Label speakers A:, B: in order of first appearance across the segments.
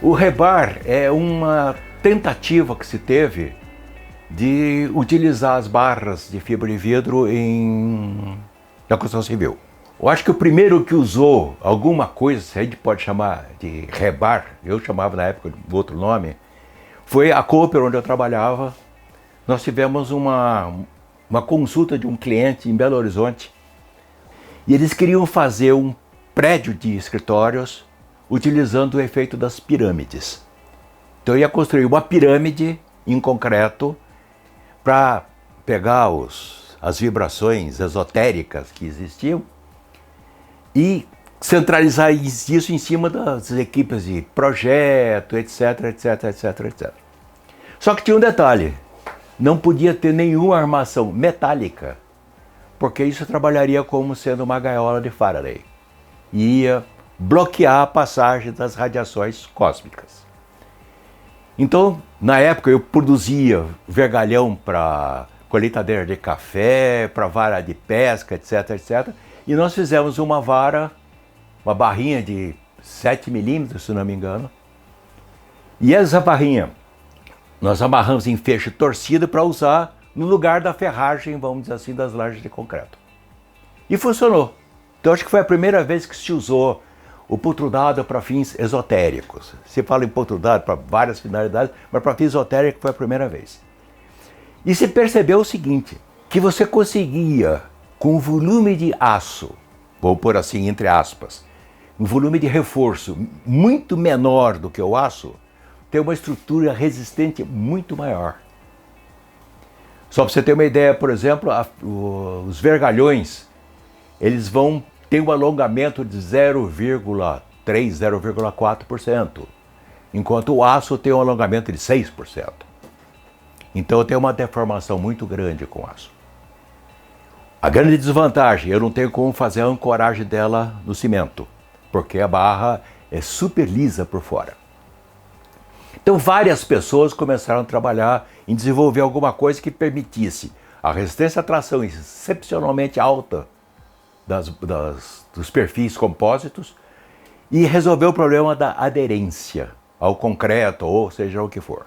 A: O rebar é uma tentativa que se teve de utilizar as barras de fibra de vidro na construção civil. Eu acho que o primeiro que usou alguma coisa, se a gente pode chamar de rebar, eu chamava na época de outro nome, foi a Cooper, onde eu trabalhava. Nós tivemos uma consulta de um cliente em Belo Horizonte e eles queriam fazer um prédio de escritórios utilizando o efeito das pirâmides. Então eu ia construir uma pirâmide em concreto para pegar as vibrações esotéricas que existiam e centralizar isso em cima das equipes de projeto, etc, etc, etc, etc. Só que tinha um detalhe, não podia ter nenhuma armação metálica, porque isso trabalharia como sendo uma gaiola de Faraday. E ia bloquear a passagem das radiações cósmicas. Então, na época, eu produzia vergalhão para colheitadeira de café, para vara de pesca, etc, etc. E nós fizemos uma vara, uma barrinha de 7 milímetros, se não me engano. E essa barrinha, nós amarramos em feixe torcido para usar no lugar da ferragem, vamos dizer assim, das lajes de concreto. E funcionou. Então, acho que foi a primeira vez que se usou o pultrudado para fins esotéricos. Se fala em pultrudado para várias finalidades, mas para fins esotéricos foi a primeira vez. E se percebeu o seguinte, que você conseguia, com um volume de aço, vou pôr assim entre aspas, um volume de reforço muito menor do que o aço, ter uma estrutura resistente muito maior. Só para você ter uma ideia, por exemplo, os vergalhões, eles vão ter um alongamento de 0,3%, 0,4%, enquanto o aço tem um alongamento de 6%. Então eu tenho uma deformação muito grande com o aço. A grande desvantagem, eu não tenho como fazer a ancoragem dela no cimento, porque a barra é super lisa por fora. Então várias pessoas começaram a trabalhar em desenvolver alguma coisa que permitisse a resistência à tração excepcionalmente alta dos perfis compósitos e resolver o problema da aderência ao concreto, ou seja o que for.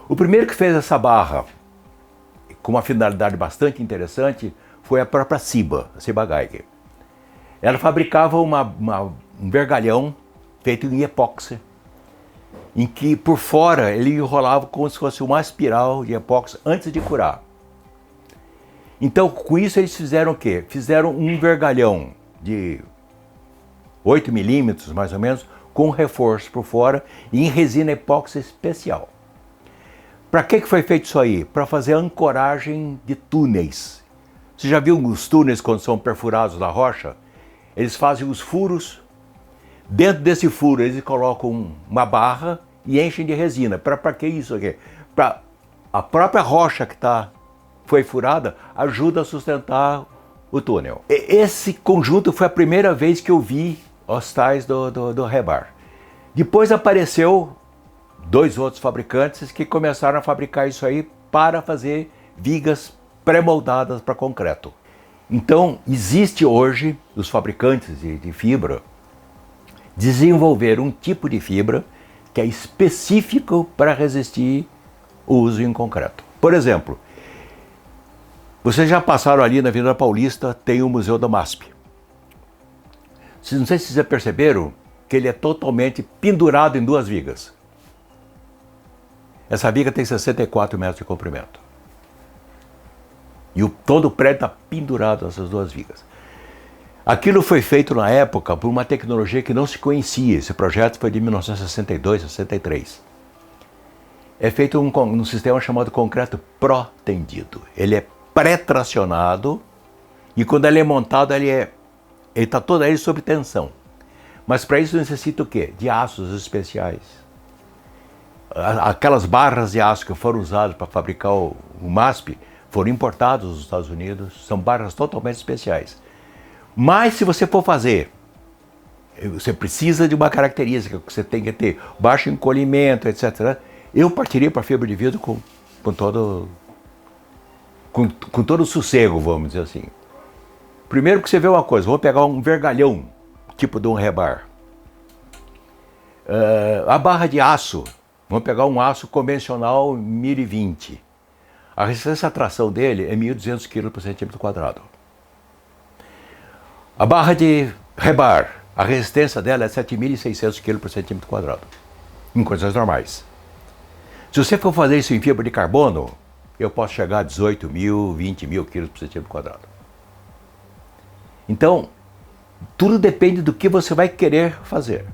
A: O primeiro que fez essa barra com uma finalidade bastante interessante foi a própria Ciba, a Ciba Geiger. Ela fabricava um vergalhão feito em epóxi, em que por fora ele enrolava como se fosse uma espiral de epóxi antes de curar. Então, com isso eles fizeram o quê? Fizeram um vergalhão de 8 milímetros, mais ou menos, com reforço por fora e em resina epóxi especial. Para que foi feito isso aí? Para fazer ancoragem de túneis. Você já viu os túneis quando são perfurados na rocha? Eles fazem os furos. Dentro desse furo eles colocam uma barra e enchem de resina. Para que isso aqui? Para a própria rocha que foi furada, ajuda a sustentar o túnel. Esse conjunto foi a primeira vez que eu vi os tais do rebar. Depois apareceu 2 outros fabricantes que começaram a fabricar isso aí para fazer vigas pré-moldadas para concreto. Então, existe hoje, os fabricantes de fibra, desenvolver um tipo de fibra que é específico para resistir o uso em concreto. Por exemplo, vocês já passaram ali na Avenida Paulista, tem o Museu da MASP. Não sei se vocês já perceberam que ele é totalmente pendurado em 2 vigas. Essa viga tem 64 metros de comprimento. E todo o prédio está pendurado nessas 2 vigas. Aquilo foi feito na época por uma tecnologia que não se conhecia. Esse projeto foi de 1962, 63. É feito num sistema chamado concreto pró-tendido. Ele é pré-tracionado e quando ele é montado, ele está todo ele sob tensão. Mas para isso necessita o quê? De aços especiais. Aquelas barras de aço que foram usadas para fabricar o MASP foram importados dos Estados Unidos, são barras totalmente especiais. Mas se você for fazer, você precisa de uma característica que você tem que ter baixo encolhimento, etc. Eu partiria para fibra de vidro com todo o sossego, vamos dizer assim. Primeiro que você vê uma coisa, vou pegar um vergalhão, tipo de um rebar. A barra de aço, vamos pegar um aço convencional 1020. A resistência à tração dele é 1.200 kg por centímetro quadrado. A barra de rebar, a resistência dela é 7.600 kg por centímetro quadrado, em condições normais. Se você for fazer isso em fibra de carbono, eu posso chegar a 18.000, 20.000 kg por centímetro quadrado. Então, tudo depende do que você vai querer fazer.